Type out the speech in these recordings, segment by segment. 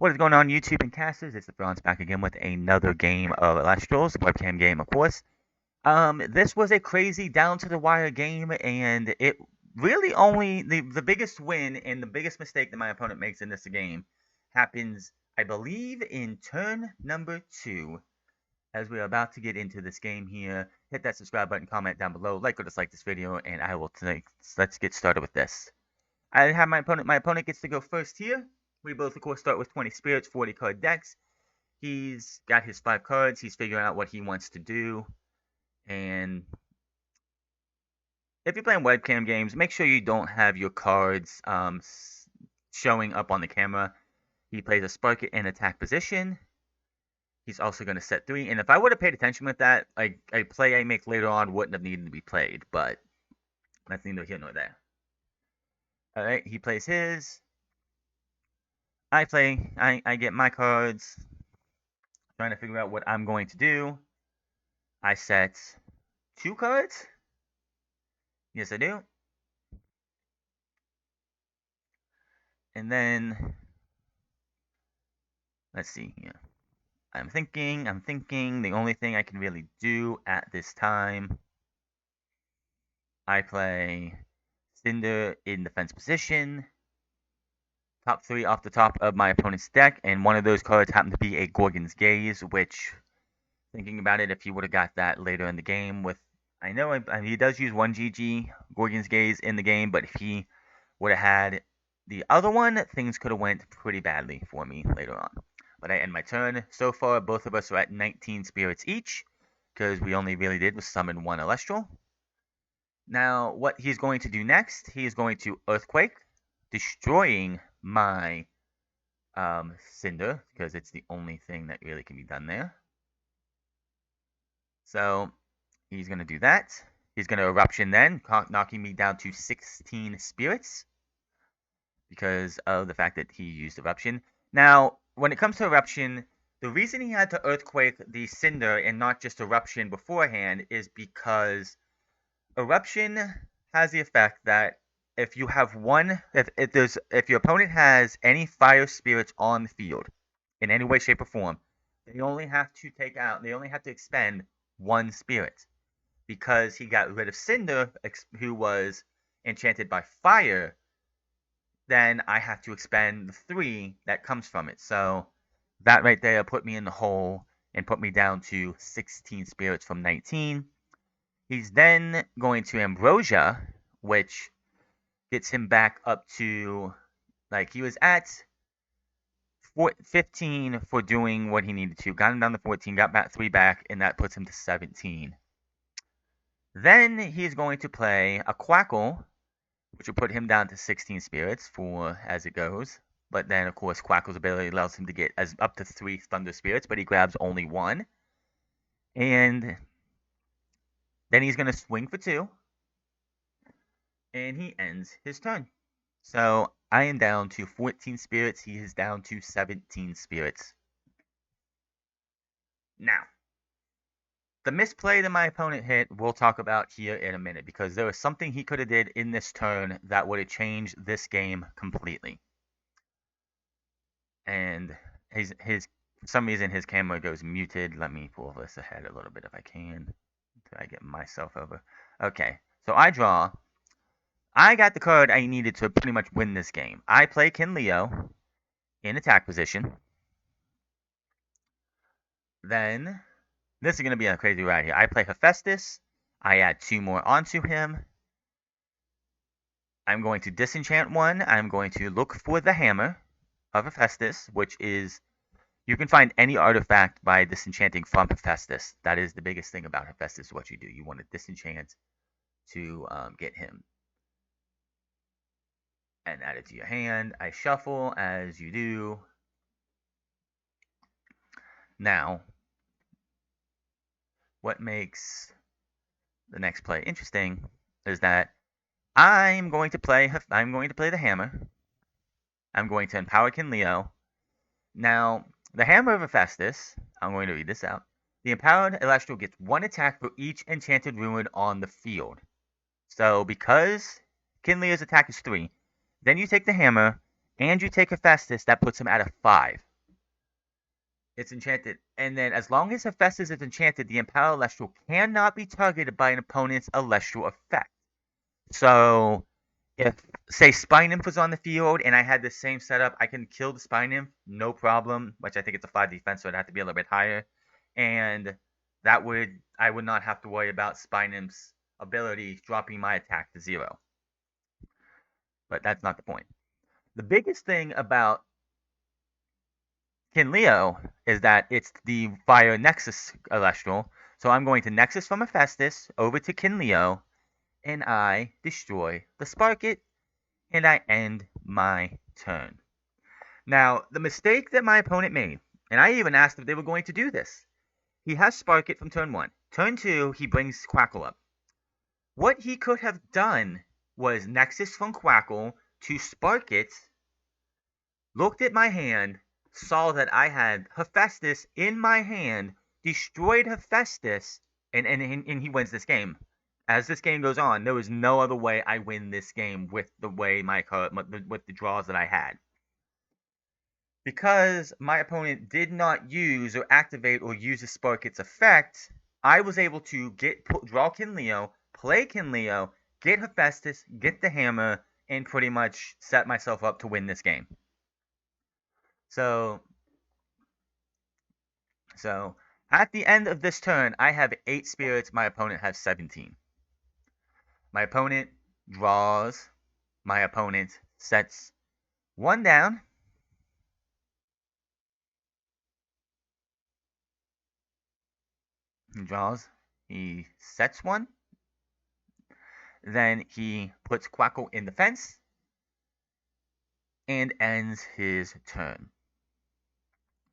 What is going on, YouTube and casters? It's the Frontz back again with another game of Elestrals, webcam game, of course. This was a crazy down to the wire game, and it really only the biggest win and the biggest mistake that my opponent makes in this game happens, I believe, in turn number 2. As we're about to get into this game here, hit that subscribe button, comment down below, like or dislike this video, and I will let's get started with this. I have my opponent. My opponent gets to go first here. We both, of course, start with 20 spirits, 40 card decks. He's got his 5 cards. He's figuring out what he wants to do. And if you're playing webcam games, make sure you don't have your cards showing up on the camera. He plays a Spark It in attack position. He's also going to set 3. And if I would have paid attention with that, a play I make later on wouldn't have needed to be played. But that's neither here nor there. Alright, he plays his. I get my cards, trying to figure out what I'm going to do. I set 2 cards. Yes, I do. And then, let's see here. I'm thinking, the only thing I can really do at this time, I play Cinder in defense position. Top 3 off the top of my opponent's deck, and one of those cards happened to be a Gorgon's Gaze, which, thinking about it, if he would have got that later in the game with, I know he does use 1 GG Gorgon's Gaze in the game, but if he would have had the other one, things could have went pretty badly for me later on. But I end my turn. So far, both of us are at 19 spirits each, because we only really did was summon 1 Elestral. Now, what he's going to do next, he is going to Earthquake, destroying my Cinder, because it's the only thing that really can be done there. So he's going to do that. He's going to Eruption then, knocking me down to 16 spirits because of the fact that he used Eruption. Now, when it comes to Eruption, the reason he had to Earthquake the Cinder and not just Eruption beforehand is because Eruption has the effect that if you have if your opponent has any fire spirits on the field in any way, shape, or form, they only have to expend 1 spirit. Because he got rid of Cinder, who was enchanted by fire, then I have to expend the 3 that comes from it. So that right there put me in the hole and put me down to 16 spirits from 19. He's then going to Ambrosia, which gets him back up to, like, he was at 15 for doing what he needed to. Got him down to 14, got back 3 back, and that puts him to 17. Then he's going to play a Quackle, which will put him down to 16 spirits for as it goes. But then, of course, Quackle's ability allows him to get up to 3 Thunder Spirits, but he grabs only 1. And then he's going to swing for 2. And he ends his turn. So I am down to 14 spirits. He is down to 17 spirits. Now, the misplay that my opponent hit, we'll talk about here in a minute, because there was something he could have did in this turn that would have changed this game completely. And for some reason his camera goes muted. Let me pull this ahead a little bit if I can. Until I get myself over. Okay, so I draw. I got the card I needed to pretty much win this game. I play Kin Leo in attack position. Then, this is going to be a crazy ride here. I play Hephaestus. I add 2 more onto him. I'm going to disenchant 1. I'm going to look for the Hammer of Hephaestus, which is, you can find any artifact by disenchanting from Hephaestus. That is the biggest thing about Hephaestus, what you do. You want to disenchant to get him. And add it to your hand. I shuffle, as you do. Now, what makes the next play interesting is that I'm going to play the Hammer. I'm going to empower Kin Leo. Now, the Hammer of Hephaestus, I'm going to read this out. The empowered Elestral gets 1 attack for each enchanted ruin on the field. So, because Kin Leo's attack is 3, then you take the Hammer, and you take Hephaestus, that puts him at a 5. It's enchanted. And then as long as Hephaestus is enchanted, the Impaled Elestral cannot be targeted by an opponent's Elestral effect. So if, say, Spine Nymph was on the field and I had the same setup, I can kill the Spine Nymph, no problem, which I think it's a 5 defense, so it'd have to be a little bit higher. And I would not have to worry about Spine Nymph's ability dropping my attack to 0. But that's not the point. The biggest thing about Kin Leo is that it's the Fire Nexus Elestral. So I'm going to Nexus from Hephaestus over to Kin Leo, and I destroy the Sparkit, and I end my turn. Now, the mistake that my opponent made, and I even asked if they were going to do this, he has Sparkit from turn 1. Turn 2, he brings Quackle up. What he could have done was Nexus from Quackle to Sparkit, looked at my hand, saw that I had Hephaestus in my hand, destroyed Hephaestus, and he wins this game. As this game goes on, there was no other way I win this game with the way with the draws that I had. Because my opponent did not use or activate or use the Sparkit's effect, I was able to draw Kin Leo, play Kin Leo, get Hephaestus, get the hammer, and pretty much set myself up to win this game. So at the end of this turn, I have 8 spirits. My opponent has 17. My opponent draws. My opponent sets 1 down. He draws. He sets 1. Then he puts Quackle in the fence and ends his turn.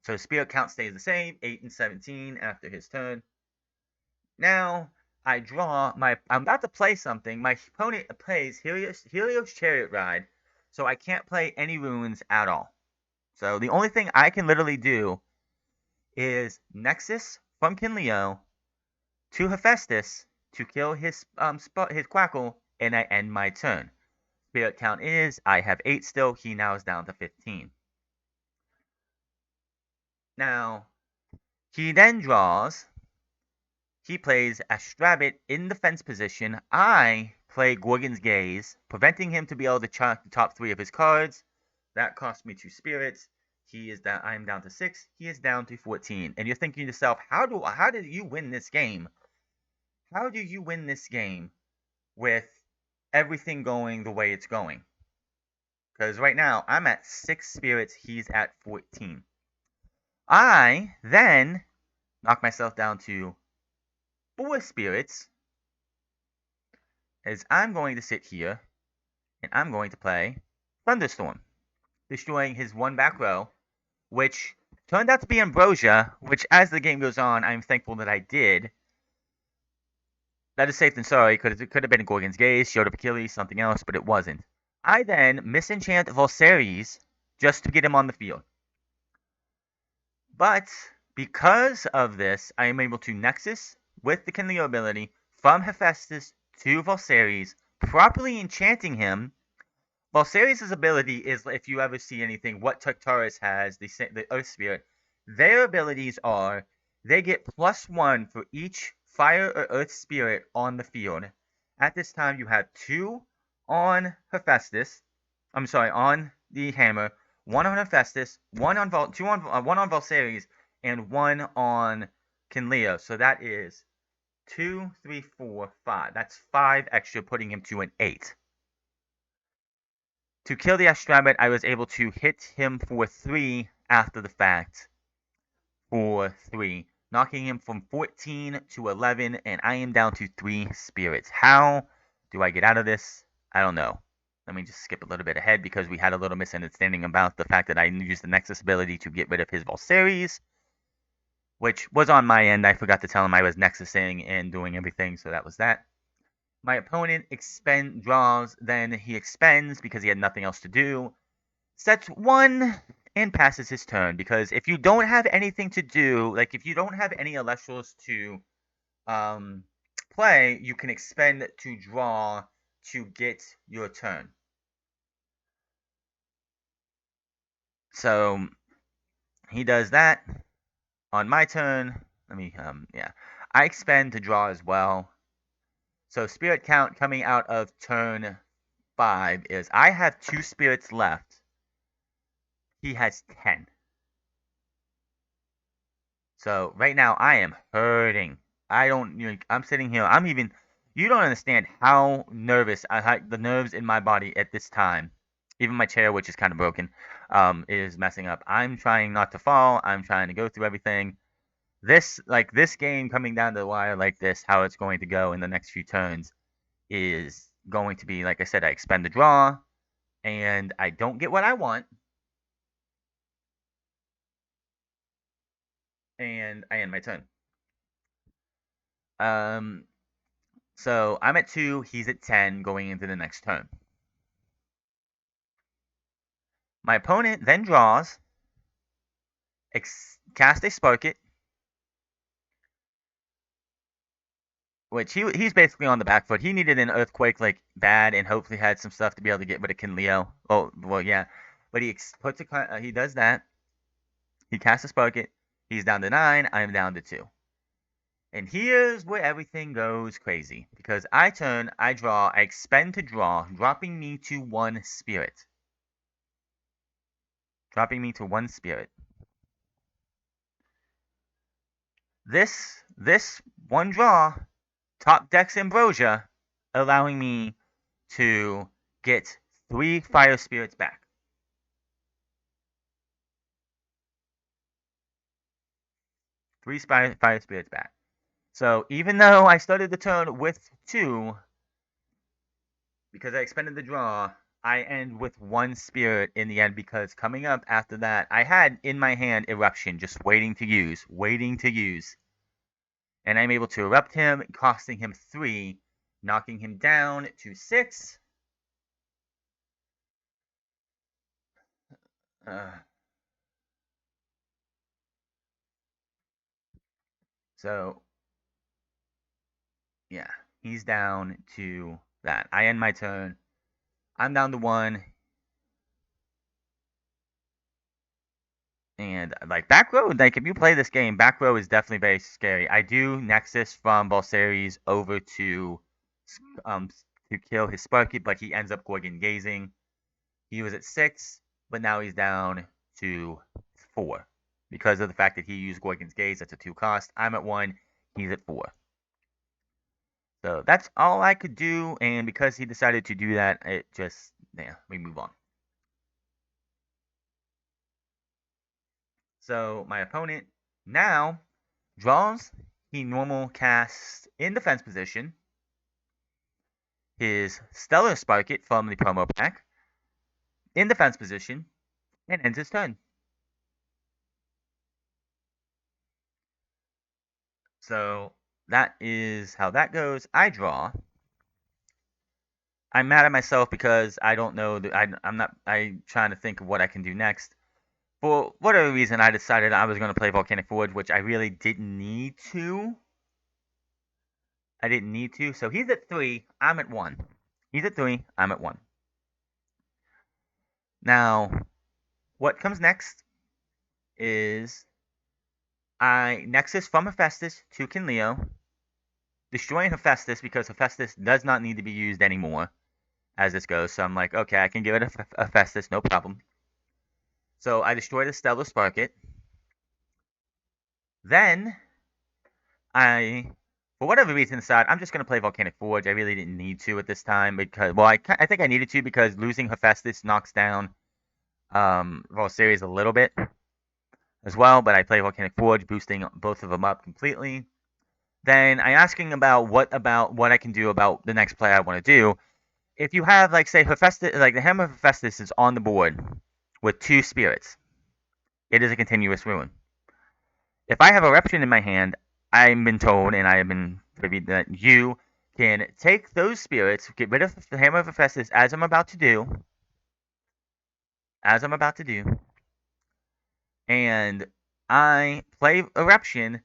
So spirit count stays the same, 8 and 17 after his turn. Now I draw I'm about to play something. My opponent plays Helios Chariot Ride, so I can't play any runes at all. So the only thing I can literally do is Nexus from Kin Leo to Hephaestus to kill his Quackle, and I end my turn. Spirit count is I have 8 still. He now is down to 15. Now he then draws. He plays Astrabit in the fence position. I play Gorgon's Gaze, preventing him to be able to chuck the top 3 of his cards. That cost me 2 spirits. He is down. I am down to 6. He is down to 14. And you're thinking to yourself, how did you win this game? How do you win this game with everything going the way it's going? Because right now I'm at 6 spirits. He's at 14. I then knock myself down to 4 spirits, as I'm going to sit here and I'm going to play Thunderstorm, destroying his 1 back row, which turned out to be Ambrosia, which as the game goes on, I'm thankful that I did. That is safe than sorry, because it could have been Gorgon's Gaze, Shield of Achilles, something else, but it wasn't. I then misenchant Valseres just to get him on the field. But because of this, I am able to Nexus with the Kin Leo ability from Hephaestus to Valseres, properly enchanting him. Valseres' ability is, if you ever see anything, what Tartarus has, the Earth Spirit, their abilities are, they get +1 for each Fire or Earth Spirit on the field. At this time, you have 2 on Hephaestus, on the hammer, 1 on Hephaestus, 1 on Valseres, and 1 on Kin Leo. So that is 2, 3, 4, 5. That's 5 extra, putting him to an 8. To kill the Astrabit, I was able to hit him for 3 after the fact. For 3. Knocking him from 14 to 11, and I am down to 3 spirits. How do I get out of this? I don't know. Let me just skip a little bit ahead, because we had a little misunderstanding about the fact that I used the Nexus ability to get rid of his Valseres, which was on my end. I forgot to tell him I was Nexusing and doing everything, so that was that. My opponent draws, then he expends because he had nothing else to do, sets 1, and passes his turn. Because if you don't have anything to do, like if you don't have any Elestrals to play, you can expend to draw to get your turn. So he does that. On my turn, let me, yeah. I expend to draw as well. So spirit count coming out of turn 5 is I have 2 spirits left. He has 10. So right now I am hurting. I don't, I'm sitting here. You don't understand how nervous the nerves in my body at this time. Even my chair, which is kind of broken, is messing up. I'm trying not to fall. I'm trying to go through everything. This game coming down to the wire like this, how it's going to go in the next few turns is going to be, like I said, I expend the draw, and I don't get what I want, and I end my turn. Um, so I'm at 2, he's at 10 going into the next turn. My opponent then draws, cast a Spark It, which he's basically on the back foot. He needed an Earthquake like bad, and hopefully had some stuff to be able to get rid of Kinleo. Well, yeah, but he does that. He casts a Spark It. He's down to 9. I'm down to 2. And here's where everything goes crazy. Because I draw, I expend to draw, dropping me to 1 spirit. Dropping me to 1 spirit. This 1 draw top decks Ambrosia, allowing me to get 3 fire spirits back. 3 fire spirits back. So even though I started the turn with 2, because I expended the draw, I end with 1 spirit in the end, because coming up after that, I had in my hand Eruption, just waiting to use. And I'm able to erupt him, costing him 3, knocking him down to 6. So, yeah, he's down to that. I end my turn. I'm down to 1. And like back row, like if you play this game, back row is definitely very scary. I do Nexus from Balseres over um to kill his Sparky, but he ends up Gorgon Gazing. He was at 6, but now he's down to 4 because of the fact that he used Gorgon's Gaze. That's a 2 cost. I'm at 1. He's at 4. So that's all I could do, and because he decided to do that, we move on. So my opponent now draws. He normal casts in defense position his Stellar Spark It from the promo pack in defense position and ends his turn. So that is how that goes. I draw. I'm mad at myself because I don't know that I'm trying to think of what I can do next. For whatever reason, I decided I was going to play Volcanic Forge, which I really didn't need to. So he's at 3, I'm at 1. He's at 3, I'm at 1. Now, what comes next is I Nexus from Hephaestus to Kinleo, destroying Hephaestus because Hephaestus does not need to be used anymore as this goes. So I'm like, okay, I can get rid of Hephaestus, no problem. So I destroy the Stellar Spark It. Then I, for whatever reason, decided I'm just going to play Volcanic Forge. I really didn't need to at this time because, well, I think I needed to because losing Hephaestus knocks down Valseries a little bit as well. But I play Volcanic Forge, boosting both of them up completely. Then I asking about what I can do about the next play I want to do. If you have, like, say, Hephaestus, like the Hammer of Hephaestus is on the board with 2 spirits, it is a continuous ruin. If I have Eruption in my hand, I've been told, and I have been privy that you can take those spirits, get rid of the Hammer of Hephaestus, as I'm about to do, and I play Eruption,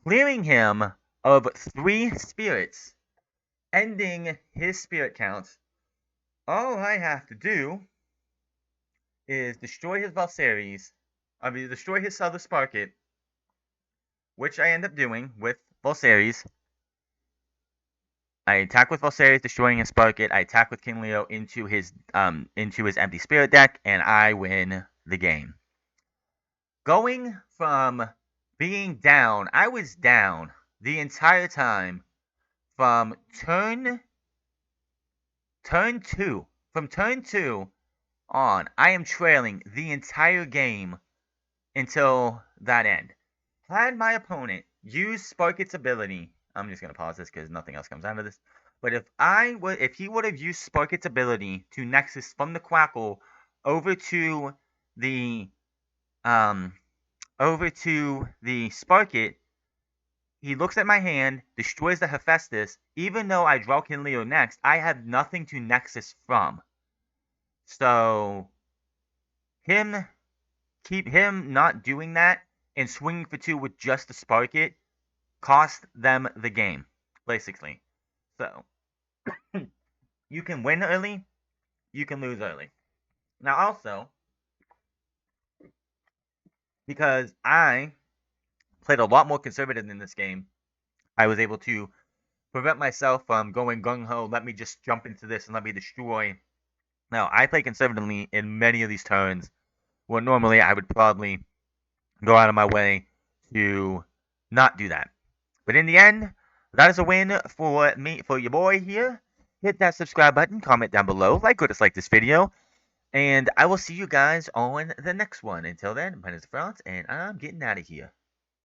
clearing him of 3 spirits, ending his spirit count. All I have to do is destroy his Valseries, destroy his Stellar Spark It, which I end up doing with Volseres. I attack with Volseres, destroying his Spark It. I attack with King Leo into his empty spirit deck, and I win the game. Going from being down, I was down the entire time from turn 2. From turn 2 on, I am trailing the entire game until that end. Had my opponent used Spark It's ability, I'm just gonna pause this because nothing else comes out of this. But if he would have used Spark It's ability to Nexus from the Quackle over to the Spark It, he looks at my hand, destroys the Hephaestus. Even though I draw King Leo next, I have nothing to Nexus from. So him not doing that and swinging for 2 with just the Spark It cost them the game, basically. So you can win early, you can lose early. Now also, because I played a lot more conservative in this game, I was able to prevent myself from going gung-ho, let me just jump into this and let me destroy. Now, I play conservatively in many of these turns, where normally I would probably go out of my way to not do that. But in the end, that is a win for me, for your boy here. Hit that subscribe button, comment down below, like or dislike this video, and I will see you guys on the next one. Until then, my name is Frontz, and I'm getting out of here.